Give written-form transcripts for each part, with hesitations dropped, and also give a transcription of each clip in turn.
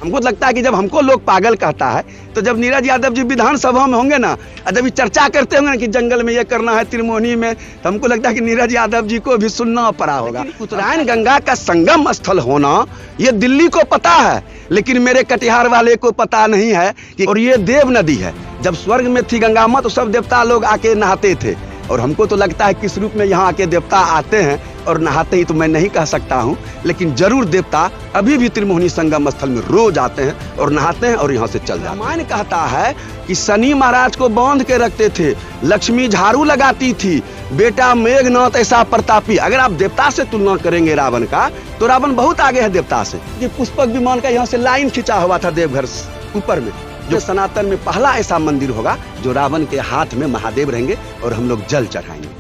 हमको लगता है कि जब हमको लोग पागल कहता है तो जब नीरज यादव जी विधानसभा में होंगे ना, जब ये चर्चा करते होंगे ना कि जंगल में ये करना है, त्रिमोहनी में, तो हमको लगता है कि नीरज यादव जी को भी सुनना पड़ा होगा। उत्तरायण गंगा का संगम स्थल होना ये दिल्ली को पता है, लेकिन मेरे कटिहार वाले को पता नहीं है कि और ये देव नदी है। जब स्वर्ग में थी गंगा माँ तो सब देवता लोग आके नहाते थे, और हमको तो लगता है किस रूप में यहाँ आके देवता आते हैं और नहाते ही तो मैं नहीं कह सकता हूँ, लेकिन जरूर देवता अभी भी त्रिमोहनी संगम स्थल में रोज आते हैं और नहाते हैं और यहाँ से चल जाते हैं। रामायण कहता है कि शनि महाराज को बांध के रखते थे, लक्ष्मी झाड़ू लगाती थी, बेटा मेघनाथ ऐसा प्रतापी। अगर आप देवता से तुलना करेंगे रावण का, तो रावण बहुत आगे है देवता से। कि पुष्पक विमान का यहाँ से लाइन खिंचा हुआ था देवघर ऊपर में, जो सनातन में पहला ऐसा मंदिर होगा जो रावण के हाथ में महादेव रहेंगे और हम लोग जल चढ़ाएंगे।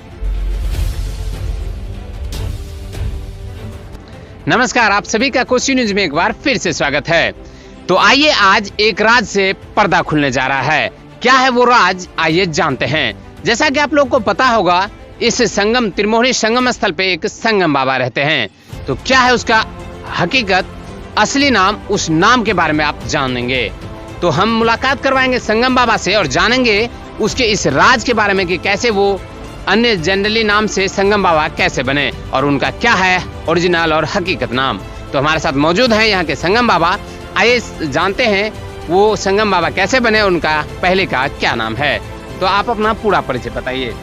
नमस्कार, आप सभी का कोसी न्यूज में एक बार फिर से स्वागत है। तो आइए आज एक राज से पर्दा खुलने जा रहा है। क्या है वो राज, आइए जानते हैं। जैसा कि आप लोग को पता होगा, इस संगम त्रिमोहनी संगम स्थल पे एक संगम बाबा रहते हैं। तो क्या है उसका हकीकत, असली नाम, उस नाम के बारे में आप जानेंगे। तो हम मुलाकात करवाएंगे संगम बाबा से और जानेंगे उसके इस राज के बारे में कि कैसे वो अन्य जनरली नाम से संगम बाबा कैसे बने और उनका क्या है ओरिजिनल और हकीकत नाम। तो हमारे साथ मौजूद हैं यहाँ के संगम बाबा। आइए जानते हैं वो संगम बाबा कैसे बने, उनका पहले का क्या नाम है। तो आप अपना पूरा परिचय बताइए।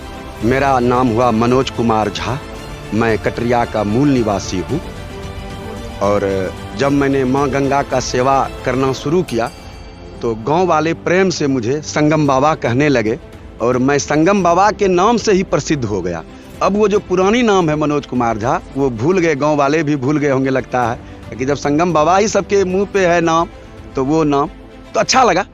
मेरा नाम हुआ मनोज कुमार झा, मैं कटरिया का मूल निवासी हूँ। और जब मैंने माँ गंगा का सेवा करना शुरू किया तो गांव वाले प्रेम से मुझे संगम बाबा कहने लगे और मैं संगम बाबा के नाम से ही प्रसिद्ध हो गया। अब वो जो पुरानी नाम है मनोज कुमार झा, वो भूल गए, गांव वाले भी भूल गए होंगे लगता है कि जब संगम बाबा ही सबके मुंह पे है नाम, तो वो नाम तो अच्छा लगा।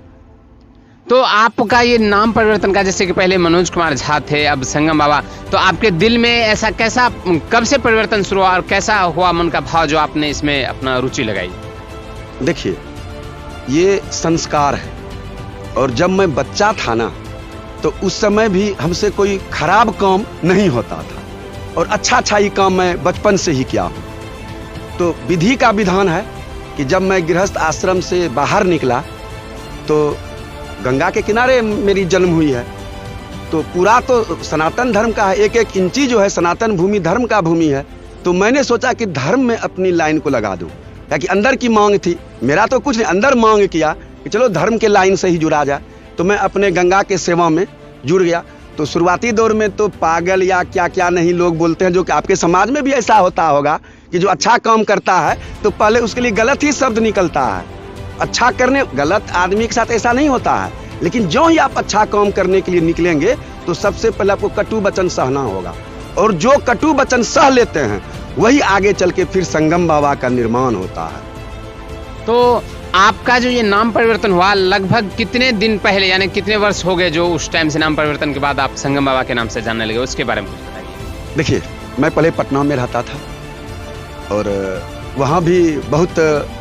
तो आपका ये नाम परिवर्तन का, जैसे कि पहले मनोज कुमार झा थे, अब संगम बाबा, तो आपके दिल में ऐसा कैसा, कब से परिवर्तन शुरू हुआ और कैसा हुआ मन का भाव जो आपने इसमें अपना रुचि लगाई? देखिए, ये संस्कार है। और जब मैं बच्चा था ना, तो उस समय भी हमसे कोई खराब काम नहीं होता था और अच्छा ही काम मैं बचपन से ही किया हूँ। तो विधि का विधान है कि जब मैं गृहस्थ आश्रम से बाहर निकला तो गंगा के किनारे मेरी जन्म हुई है। तो पूरा तो सनातन धर्म का है, एक एक इंची जो है सनातन भूमि धर्म का भूमि है। तो मैंने सोचा कि धर्म में अपनी लाइन को लगा दूं, ताकि अंदर की मांग थी, मेरा तो कुछ नहीं, अंदर मांग किया कि चलो धर्म के लाइन से ही जुड़ा जाए। तो मैं अपने गंगा के सेवा में जुड़ गया। तो शुरुआती दौर में तो पागल या क्या क्या नहीं लोग बोलते हैं, जो कि आपके समाज में भी ऐसा होता होगा कि जो अच्छा काम करता है तो पहले उसके लिए गलत ही शब्द निकलता है। अच्छा करने, गलत आदमी के साथ ऐसा नहीं होता है, लेकिन जो ही आप अच्छा काम करने के लिए निकलेंगे तो सबसे पहले आपको कटु वचन सहना होगा, और जो कटु वचन सह लेते हैं वही आगे चल के फिर संगम बाबा का निर्माण होता है। तो आपका जो ये नाम परिवर्तन हुआ लगभग कितने दिन पहले, यानी कितने वर्ष हो गए जो उस टाइम से नाम परिवर्तन के बाद आप संगम बाबा के नाम से जानने लगे, उसके बारे में कुछ बताइए। देखिए, मैं पहले पटना में रहता था और वहाँ भी बहुत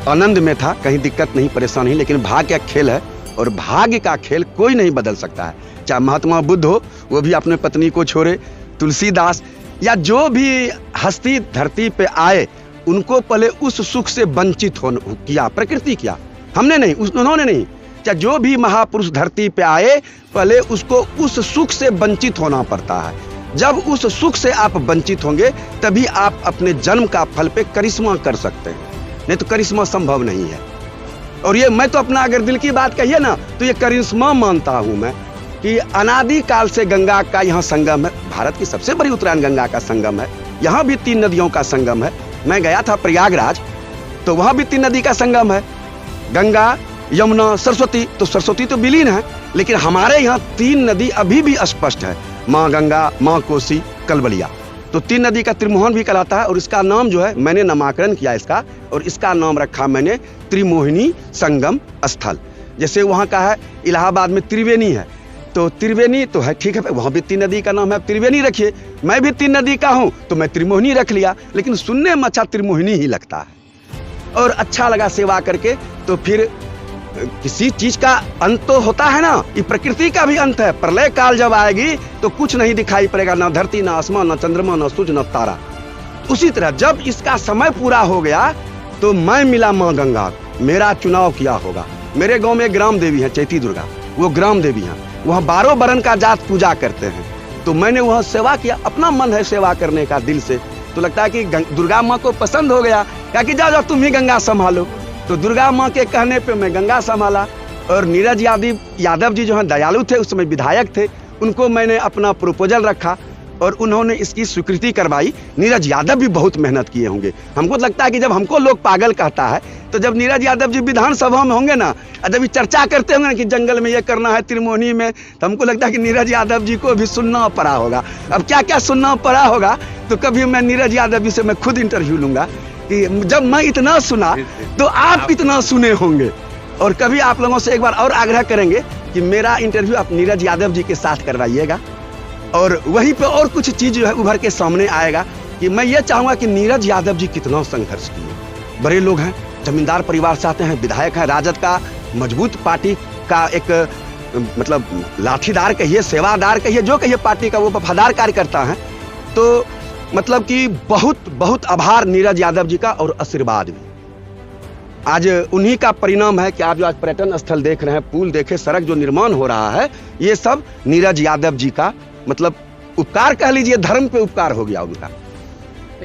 आनंद में था, कहीं दिक्कत नहीं, परेशान नहीं, लेकिन भाग्य का खेल है और भाग्य का खेल कोई नहीं बदल सकता है। चाहे महात्मा बुद्ध हो, वो भी अपने पत्नी को छोड़े, तुलसीदास या जो भी हस्ती धरती पे आए उनको पहले उस सुख से वंचित किया, प्रकृति किया, हमने नहीं, उन्होंने नहीं। चाहे जो भी महापुरुष धरती पे आए पहले उसको उस सुख से वंचित होना पड़ता है। जब उस सुख से आप वंचित होंगे तभी आप अपने जन्म का फल पे करिश्मा कर सकते हैं, नहीं तो करिश्मा संभव नहीं है। और ये मैं तो अपना अगर दिल की बात कहिए ना तो ये करिश्मा मानता हूं मैं कि अनादि काल से गंगा का यहाँ संगम है। भारत की सबसे बड़ी उत्तरायण गंगा का संगम है। यहाँ भी 3 नदियों का संगम है। मैं गया था प्रयागराज, तो वहां भी 3 नदी का संगम है, गंगा, यमुना, सरस्वती। तो सरस्वती तो विलीन है, लेकिन हमारे यहाँ 3 नदी अभी भी स्पष्ट है, माँ गंगा, माँ कोसी, कलबलिया। तो 3 नदी का त्रिमोहन भी कहलाता है और इसका नाम जो है मैंने नामकरण किया इसका, और इसका नाम रखा मैंने त्रिमोहिनी संगम स्थल। जैसे वहाँ का है इलाहाबाद में त्रिवेणी है, तो त्रिवेणी तो है, ठीक है, वहाँ भी 3 नदी का नाम है, त्रिवेणी रखिए। मैं भी 3 नदी का हूँ तो मैं त्रिमोहिनी रख लिया, लेकिन सुनने में अच्छा त्रिमोहिनी ही लगता है और अच्छा लगा सेवा करके। तो फिर किसी चीज का अंत तो होता है ना, ये प्रकृति का भी अंत है। प्रलय काल जब आएगी तो कुछ नहीं दिखाई पड़ेगा, ना धरती, ना आसमान, ना चंद्रमा, ना सूर्य, ना तारा। उसी तरह जब इसका समय पूरा हो गया तो मैं मिला माँ गंगा को। मेरा चुनाव किया होगा। मेरे गांव में ग्राम देवी है चैती दुर्गा, वो ग्राम देवी हैं, वहाँ 12 बरन का जात पूजा करते हैं। तो मैंने वहाँ सेवा किया, अपना मन है सेवा करने का दिल से। तो लगता है कि दुर्गा माँ को पसंद हो गया, क्या कि जाओ जाओ तुम ही गंगा संभालो। तो दुर्गा माँ के कहने पे मैं गंगा संभाला। और नीरज यादव जी जो हैं दयालु थे, उस समय विधायक थे, उनको मैंने अपना प्रपोजल रखा और उन्होंने इसकी स्वीकृति करवाई। नीरज यादव भी बहुत मेहनत किए होंगे। हमको लगता है कि जब हमको लोग पागल कहता है, तो जब नीरज यादव जी विधानसभा में होंगे ना, जब ये चर्चा करते होंगे ना कि जंगल में ये करना है, त्रिमोहनी में, तो हमको लगता है कि नीरज यादव जी को भी सुनना पड़ा होगा। अब क्या क्या सुनना पड़ा होगा, तो कभी मैं नीरज यादव जी से मैं खुद इंटरव्यू लूंगा कि जब मैं इतना सुना तो आप इतना सुने होंगे। और कभी आप लोगों से एक बार और आग्रह करेंगे कि मेरा इंटरव्यू आप नीरज यादव जी के साथ करवाइएगा, और वहीं पे और कुछ चीज जो है उभर के सामने आएगा कि मैं ये चाहूंगा कि नीरज यादव जी कितना संघर्ष किए। बड़े लोग हैं, जमींदार परिवार से आते हैं, विधायक है, राजद का मजबूत पार्टी का एक मतलब लाठीदार कहिए, सेवादार कहिए, जो कहिए पार्टी का वो वफादार कार्यकर्ता है। तो मतलब कि बहुत बहुत आभार नीरज यादव जी का, और आशीर्वाद भी। आज उन्हीं का परिणाम है कि आप जो आज पर्यटन स्थल देख रहे हैं, पुल देखे, सड़क जो निर्माण हो रहा है, ये सब नीरज यादव जी का मतलब उपकार कह लीजिए, धर्म पे उपकार हो गया उनका।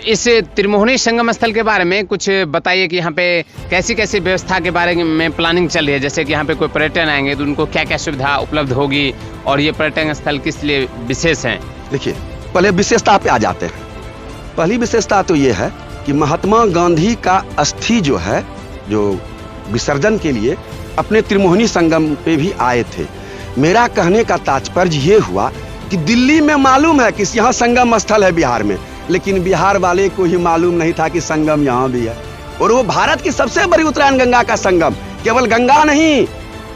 इस त्रिमोहनी संगम स्थल के बारे में कुछ बताइए कि यहाँ पे कैसी कैसी व्यवस्था के बारे में प्लानिंग चल रही है। जैसे कि यहाँ पे कोई पर्यटन आएंगे तो उनको क्या क्या सुविधा उपलब्ध होगी, और ये पर्यटन स्थल किस लिए विशेष है? देखिए, पहले विशेषता पे आ जाते हैं। पहली विशेषता तो ये है कि महात्मा गांधी का अस्थि जो है, जो विसर्जन के लिए अपने त्रिमोहनी संगम पे भी आए थे। मेरा कहने का तात्पर्य ये हुआ कि दिल्ली में मालूम है कि यहाँ संगम स्थल है बिहार में, लेकिन बिहार वाले को ही मालूम नहीं था कि संगम यहाँ भी है। और वो भारत की सबसे बड़ी उत्तरायण गंगा का संगम, केवल गंगा नहीं,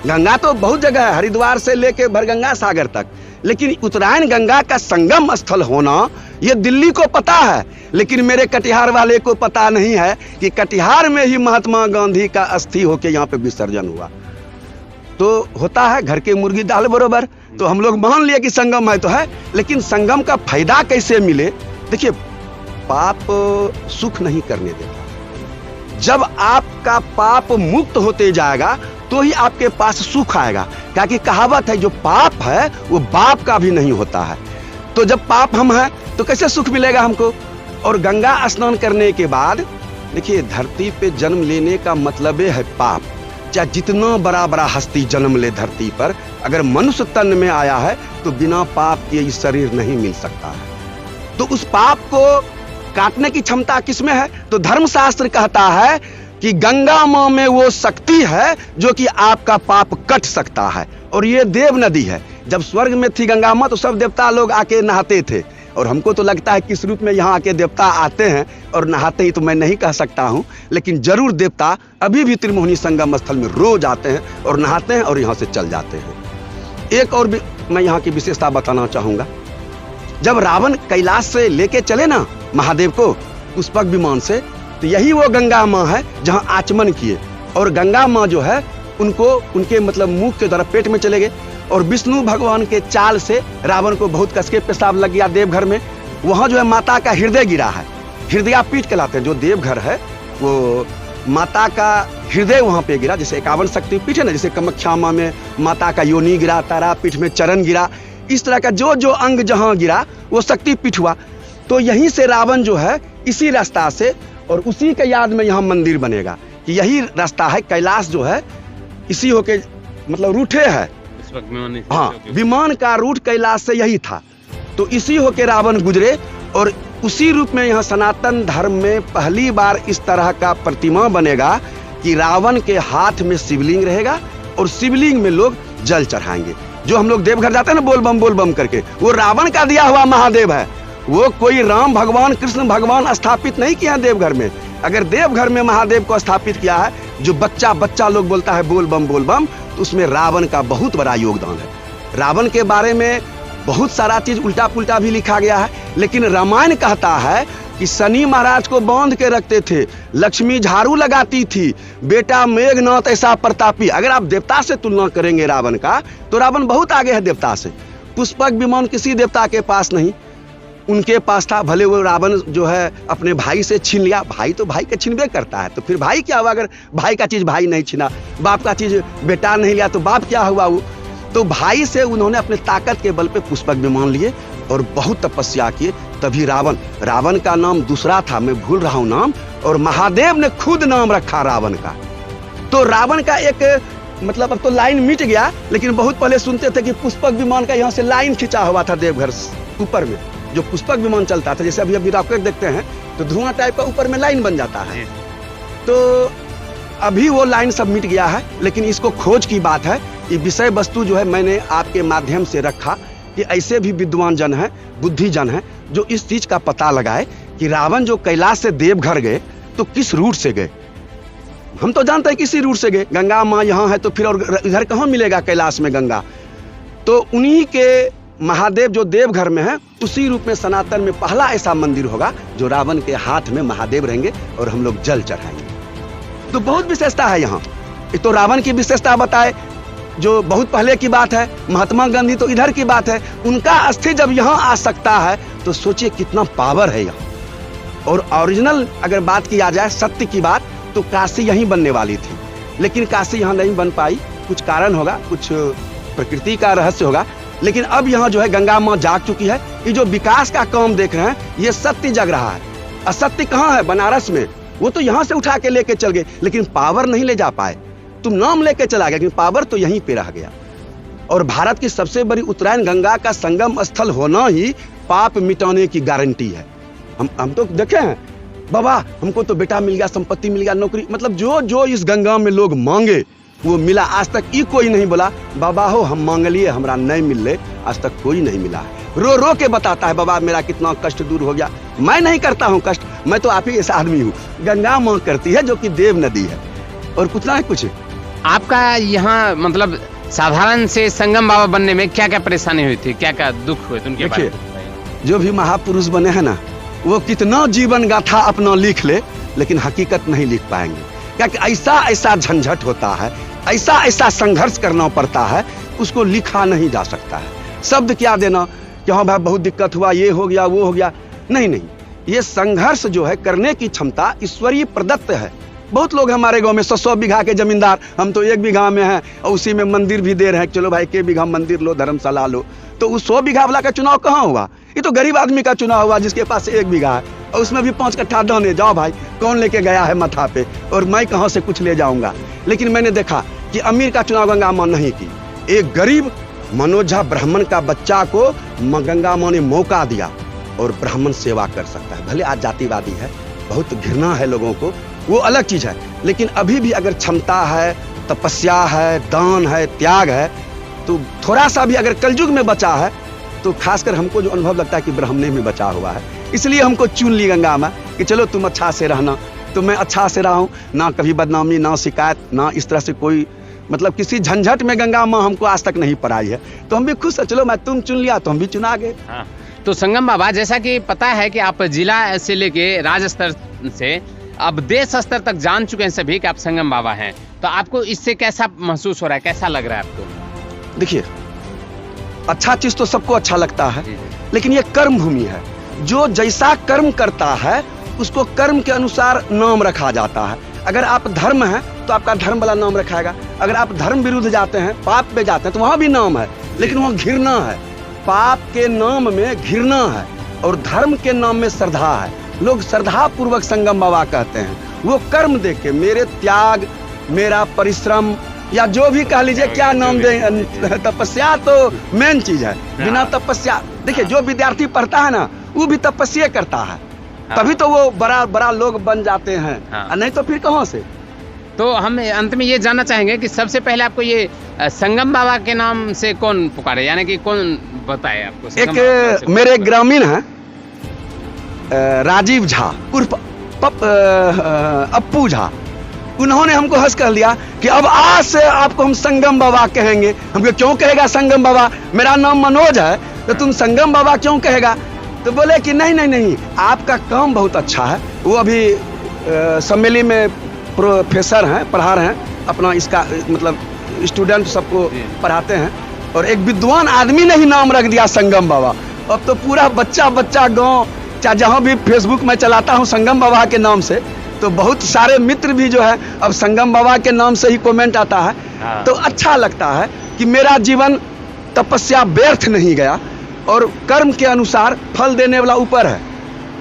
गंगा तो बहुत जगह है, हरिद्वार से लेके भरगंगा सागर तक, लेकिन उत्तरायण गंगा का संगम स्थल होना ये दिल्ली को पता है, लेकिन मेरे कटिहार वाले को पता नहीं है कि कटिहार में ही महात्मा गांधी का अस्थि होके यहाँ पे विसर्जन हुआ। तो होता है घर के मुर्गी दाल बरोबर, तो हम लोग मान लिए कि संगम है तो है, लेकिन संगम का फायदा कैसे मिले? देखिए, पाप सुख नहीं करने देता। जब आपका पाप मुक्त होते जाएगा तो ही आपके पास सुख आएगा, क्योंकि कहावत है जो पाप है वो बाप का भी नहीं होता है। तो जब पाप हम हैं तो कैसे सुख मिलेगा हमको? और गंगा स्नान करने के बाद देखिए, धरती पे जन्म लेने का मतलब है पाप। चाहे जितना बड़ा बड़ा हस्ती जन्म ले धरती पर, अगर मनुष्य तन में आया है तो बिना पाप के ये शरीर नहीं मिल सकता है। तो उस पाप को काटने की क्षमता किसमें है? तो धर्मशास्त्र कहता है कि गंगा मां में वो शक्ति है जो कि आपका पाप कट सकता है। और ये देव नदी है। जब स्वर्ग में थी गंगा मां तो सब देवता लोग आके नहाते थे, और हमको तो लगता है किस रूप में यहाँ आके देवता आते हैं और नहाते ही तो मैं नहीं कह सकता हूँ, लेकिन जरूर देवता अभी भी त्रिमोहनी संगम स्थल में रोज आते हैं और नहाते हैं और यहाँ से चल जाते हैं। एक और भी मैं यहाँ की विशेषता बताना चाहूंगा। जब रावण कैलाश से लेके चले ना महादेव को पुष्पक विमान से, तो यही वो गंगा माँ है जहाँ आचमन किए, और गंगा माँ जो है उनको उनके मतलब मुंह के द्वारा पेट में चले गए, और विष्णु भगवान के चाल से रावण को बहुत कसके पेशाब लग गया देवघर में। वहाँ जो है माता का हृदय गिरा है, हृदयापीठ कहलाते हैं, जो देवघर है वो माता का हृदय वहाँ पे गिरा। जैसे 51 शक्तिपीठ है ना, जैसे कामाख्या माँ में माता का योनि गिरा, तारापीठ में चरण गिरा, इस तरह का जो जो अंग जहाँ गिरा वो शक्तिपीठ हुआ। तो यहीं से रावण जो है इसी रास्ता से, और उसी के याद में यहाँ मंदिर बनेगा कि यही रास्ता है। कैलाश जो है इसी होके मतलब रूठे है, हाँ, विमान का रूट कैलाश से यही था। तो इसी होके रावण गुजरे, और उसी रूप में यहाँ सनातन धर्म में पहली बार इस तरह का प्रतिमा बनेगा कि रावण के हाथ में शिवलिंग रहेगा, और शिवलिंग में लोग जल चढ़ाएंगे। जो हम लोग देवघर जाते हैं ना बोल बम करके, वो रावण का दिया हुआ महादेव है। वो कोई राम भगवान कृष्ण भगवान स्थापित नहीं किया देवघर में। अगर देवघर में महादेव को स्थापित किया है, जो बच्चा लोग बोलता है बोल बम, तो उसमें रावण का बहुत बड़ा योगदान है। रावण के बारे में बहुत सारा चीज उल्टा पुल्टा भी लिखा गया है, लेकिन रामायण कहता है कि शनि महाराज को बांध के रखते थे, लक्ष्मी झाड़ू लगाती थी, बेटा मेघनाथ ऐसा प्रतापी। अगर आप देवता से तुलना करेंगे रावण का, तो रावण बहुत आगे है देवता से। पुष्पक विमान किसी देवता के पास नहीं, उनके पास था, भले वो रावण जो है अपने भाई से छीन लिया, भाई तो भाई के छीनबे करता है, तो फिर भाई क्या हुआ? अगर भाई का चीज भाई नहीं छीना, बाप का चीज बेटा नहीं लिया, तो बाप क्या हुआ? वो तो भाई से उन्होंने अपने ताकत के बल पे पुष्पक विमान लिए और बहुत तपस्या किए, तभी रावण का नाम दूसरा था, मैं भूल रहा हूं नाम, और महादेव ने खुद नाम रखा रावण का। तो रावण का एक मतलब अब तो लाइन मिट गया, लेकिन बहुत पहले सुनते थे कि पुष्पक विमान का यहाँ से लाइन खिंचा हुआ था देवघर ऊपर में, जो पुष्पक विमान चलता था, जैसे अभी रॉकेट देखते हैं तो धुआं टाइप का ऊपर में लाइन बन जाता है। तो अभी वो लाइन सब मिट गया है, लेकिन इसको खोज की बात है कि विषय वस्तु जो है मैंने आपके माध्यम से रखा कि ऐसे भी विद्वान जन हैं, बुद्धिजन हैं, जो इस चीज का पता लगाए कि रावण जो कैलाश से देवघर गए तो किस रूट से गए। हम तो जानते हैं किसी रूट से गए, गंगा माँ यहाँ है तो फिर और इधर कहाँ मिलेगा कैलाश में गंगा? तो उन्हीं के महादेव जो देवघर में है, उसी रूप में सनातन में पहला ऐसा मंदिर होगा जो रावण के हाथ में महादेव रहेंगे और हम लोग जल चढ़ाएंगे। तो बहुत विशेषता है यहाँ। तो रावण की विशेषता बताए, जो बहुत पहले की बात है, महात्मा गांधी तो इधर की बात है, उनका अस्थि जब यहाँ आ सकता है तो सोचिए कितना पावर है यहाँ। और ओरिजिनल अगर बात किया जाए सत्य की बात, तो काशी यहीं बनने वाली थी, लेकिन काशी यहाँ नहीं बन पाई, कुछ कारण होगा, कुछ प्रकृति का रहस्य होगा। लेकिन अब यहाँ जो है गंगा माँ जाग चुकी है। ये जो विकास का काम देख रहे हैं, ये सत्य जग रहा है। असत्य कहाँ है? बनारस में। वो तो यहाँ से उठा के लेके चल गए, लेकिन पावर नहीं ले जा पाए। तुम नाम लेके चला गया, लेकिन पावर तो यहीं पे रह गया। और भारत की सबसे बड़ी उत्तरायण गंगा का संगम स्थल होना ही पाप मिटाने की गारंटी है। हम तो देखे हैं, बाबा हमको तो बेटा मिल गया, संपत्ति मिल गया, नौकरी, मतलब जो जो इस गंगा में लोग मांगे वो मिला। आज तक ये कोई नहीं बोला बाबा हो हम मांग लिए हमरा नहीं मिल रहे, आज तक कोई नहीं मिला है। रो रो के बताता है बाबा मेरा कितना कष्ट दूर हो गया। मैं नहीं करता हूँ कष्ट, मैं तो आप ही ऐसा आदमी हूँ। गंगा माँ करती है जो कि देव नदी है, और कुछ ना है कुछ। आपका यहाँ मतलब साधारण से संगम बाबा बनने में क्या क्या परेशानी हुई थी, क्या क्या दुख हुए थे उनके बारे में? जो भी महापुरुष बने हैं ना, वो कितना जीवन गाथा अपना लिख ले, लेकिन हकीकत नहीं लिख पाएंगे, क्योंकि ऐसा ऐसा झंझट होता है, ऐसा ऐसा संघर्ष करना पड़ता है, उसको लिखा नहीं जा सकता है। शब्द क्या देना कि हाँ भाई बहुत दिक्कत हुआ, ये हो गया वो हो गया, नहीं नहीं। ये संघर्ष जो है करने की क्षमता ईश्वरीय प्रदत्त है। बहुत लोग हमारे गांव में 100 बीघा के जमींदार, हम तो 1 बीघा में हैं और उसी में मंदिर भी दे रहे हैं, चलो भाई के बीघा मंदिर लो, धर्मशाला लो। तो उस 100 बीघा वाला का चुनाव कहाँ हुआ? ये तो गरीब आदमी का चुनाव हुआ जिसके पास 1 बीघा है, और उसमें भी 5 कट्ठा दाने। जाओ भाई कौन लेके गया है मथा पे, और मैं कहाँ से कुछ ले जाऊंगा। लेकिन मैंने देखा कि अमीर का चुनाव गंगा माँ नहीं की, एक गरीब मनोज झा ब्राह्मण का बच्चा को गंगा माँ ने मौका दिया और ब्राह्मण सेवा कर सकता है। भले आज जातिवादी है, बहुत घृणा है लोगों को, वो अलग चीज है, लेकिन अभी भी अगर क्षमता है, तपस्या है, दान है, त्याग है, तो थोड़ा सा भी अगर कलयुग में बचा है, तो खासकर हमको जो अनुभव लगता है कि ब्राह्मणे में बचा हुआ है। इसलिए हमको चुन ली गंगा माँ कि चलो तुम अच्छा से रहना। तो मैं अच्छा से रहा हूँ, ना कभी बदनामी, ना शिकायत, ना इस तरह से कोई मतलब किसी झंझट में गंगा माँ हमको आज तक नहीं पड़ाई है। तो हम भी खुश है, चलो मैं तुम चुन लिया तो हम भी चुना गए। हाँ। तो संगम बाबा, जैसा कि पता है कि आप जिला से लेके राज्य स्तर से अब देश स्तर तक जान चुके हैं सभी कि आप संगम बाबा हैं, तो आपको इससे कैसा महसूस हो रहा है, कैसा लग रहा है आपको? देखिए, अच्छा चीज तो सबको अच्छा लगता है, लेकिन ये कर्म भूमि है। जो जैसा कर्म करता है उसको कर्म के अनुसार नाम रखा जाता है। अगर आप धर्म हैं तो आपका धर्म वाला नाम रखाएगा, अगर आप धर्म विरुद्ध जाते हैं, पाप पे जाते हैं, तो वहां भी नाम है, लेकिन वहां घृणा है। पाप के नाम में घृणा है और धर्म के नाम में श्रद्धा है। लोग श्रद्धा पूर्वक संगम बाबा कहते हैं। वो कर्म देख के, मेरे त्याग, मेरा परिश्रम, या जो भी कह लीजिए, क्या नाम दें, तपस्या तो मेन चीज है। बिना तपस्या, देखिए जो विद्यार्थी पढ़ता है ना, वो भी तपस्या करता है, तभी तो वो बड़ा बड़ा लोग बन जाते हैं, नहीं तो फिर कहाँ से। तो हम अंत में ये जानना चाहेंगे कि सबसे पहले आपको ये संगम बाबा के नाम से कौन पुकारे, यानी कि कौन बताए आपको? एक मेरे ग्रामीण हैं राजीव झा उर्फ अप्पू झा, उन्होंने हमको हंस कर दिया कि अब आज से आपको हम संगम बाबा कहेंगे। हमको क्यों कहेगा संगम बाबा, मेरा नाम मनोज है, तो तुम संगम बाबा क्यों कहेगा? तो बोले कि नहीं नहीं नहीं, आपका काम बहुत अच्छा है। वो अभी सम्मेलन में प्रोफेसर हैं, पढ़ा रहे हैं, अपना इसका मतलब स्टूडेंट सबको पढ़ाते हैं, और एक विद्वान आदमी ने ही नाम रख दिया संगम बाबा, अब तो पूरा बच्चा बच्चा गांव, चाहे जहाँ भी फेसबुक में चलाता हूँ संगम बाबा के नाम से, तो बहुत सारे मित्र भी जो है अब संगम बाबा के नाम से ही कमेंट आता है। तो अच्छा लगता है कि मेरा जीवन तपस्या व्यर्थ नहीं गया और कर्म के अनुसार फल देने वाला ऊपर है।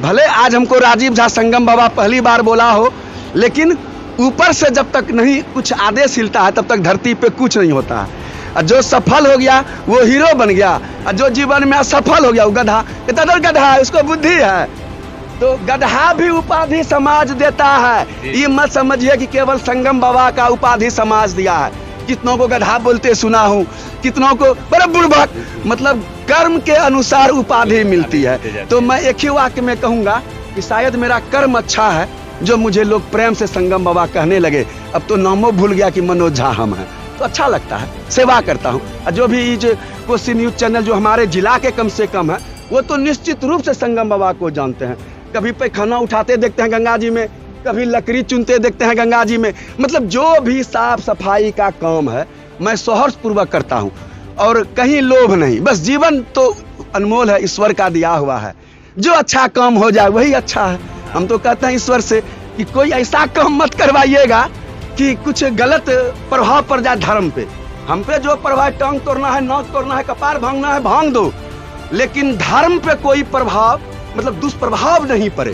भले आज हमको राजीव झा संगम बाबा पहली बार बोला हो, लेकिन ऊपर से जब तक नहीं कुछ आदेश हिलता है तब तक धरती पे कुछ नहीं होता है। और जो सफल हो गया वो हीरो बन गया, और जो जीवन में असफल हो गया वो गधा, इतना गधा है, उसको बुद्धि है। तो गधा भी उपाधि समाज देता है। ये मत समझिए कि केवल संगम बाबा का उपाधि समाज दिया है। कितनों को गधा बोलते सुना हूँ, कितनों को बड़े बुड़बक, मतलब कर्म के अनुसार उपाधि मिलती है। तो मैं एक ही वाक्य में कहूँगा कि शायद मेरा कर्म अच्छा है जो मुझे लोग प्रेम से संगम बाबा कहने लगे। अब तो नामों भूल गया कि मनोज झा हम हैं, तो अच्छा लगता है, सेवा करता हूँ। और जो भी जो कोसी न्यूज चैनल जो हमारे जिला के कम से कम है, वो तो निश्चित रूप से संगम बाबा को जानते हैं। कभी पैखाना उठाते देखते हैं गंगा जी में, कभी लकड़ी चुनते देखते हैं गंगा जी में। मतलब जो भी साफ सफाई का काम है मैं सहर्ष पूर्वक करता हूँ, और कहीं लोभ नहीं। बस जीवन तो अनमोल है, ईश्वर का दिया हुआ है, जो अच्छा काम हो जाए वही अच्छा है। हम तो कहते हैं ईश्वर से कि कोई ऐसा काम मत करवाइएगा कि कुछ गलत प्रभाव पड़ जाए धर्म पे। हम पे जो प्रभाव, टांग तोड़ना है, नाक तोड़ना है, कपार भांगना है, भांग दो, लेकिन धर्म पे कोई प्रभाव मतलब दुष्प्रभाव नहीं पड़े।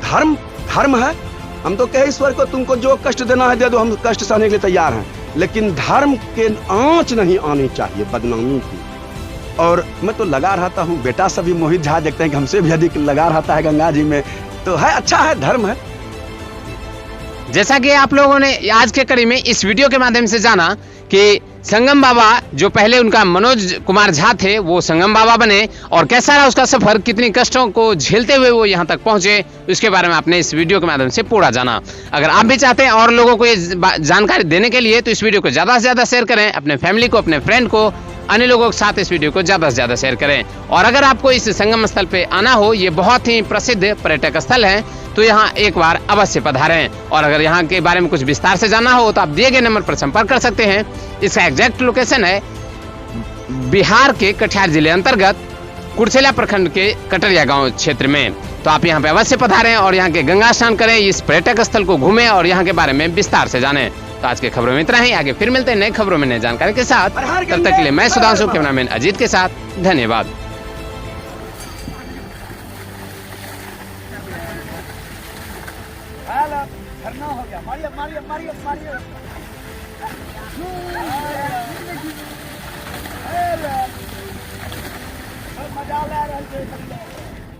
धर्म धर्म है। हम तो कहे ईश्वर को तुमको जो कष्ट देना है दे दो, हम कष्ट सहने के लिए तैयार हैं, लेकिन धर्म के आंच नहीं आनी चाहिए, बदनामी की। और मैं तो लगा रहता हूँ, बेटा सभी मोहित झा देखते हैं कि हमसे भी अधिक लगा रहता है गंगा जी में, तो है, अच्छा है, धर्म है। जैसा कि आप लोगों ने आज के कड़ी में इस वीडियो के माध्यम से जाना कि संगम बाबा जो पहले उनका मनोज कुमार झा थे वो संगम बाबा बने, और कैसा रहा उसका सफर, कितनी कष्टों को झेलते हुए वो यहाँ तक पहुंचे, उसके बारे में आपने इस वीडियो के माध्यम से पूरा जाना। अगर आप भी चाहते हैं और लोगों को ये जानकारी देने के लिए, तो इस वीडियो को ज्यादा से ज्यादा शेयर करें, अपने फैमिली को, अपने फ्रेंड को, अन्य लोगों के साथ इस वीडियो को ज्यादा से ज्यादा शेयर करें। और अगर आपको इस संगम स्थल पे आना हो, ये बहुत ही प्रसिद्ध पर्यटक स्थल है, तो यहाँ एक बार अवश्य पधारें। और अगर यहाँ के बारे में कुछ विस्तार से जानना हो तो आप दिए गए नंबर पर संपर्क कर सकते हैं। इसका एग्जैक्ट लोकेशन है बिहार के कटिहार जिले अंतर्गत कुर्सेला प्रखंड के कटरिया गांव क्षेत्र में। तो आप यहाँ पे अवश्य पधारें और यहाँ के गंगा स्नान करें, इस पर्यटक स्थल को घूमें और यहाँ के बारे में विस्तार से जानें। तो आज के खबरों में इतना ही, आगे फिर मिलते हैं नई खबरों में नई जानकारी के साथ। तब तक के लिए मैं सुधांशु, कैमरामैन अजीत के साथ, धन्यवाद। धरना हो गया, मारिए मारिए मारिए मारिए। मजा ला रहा है।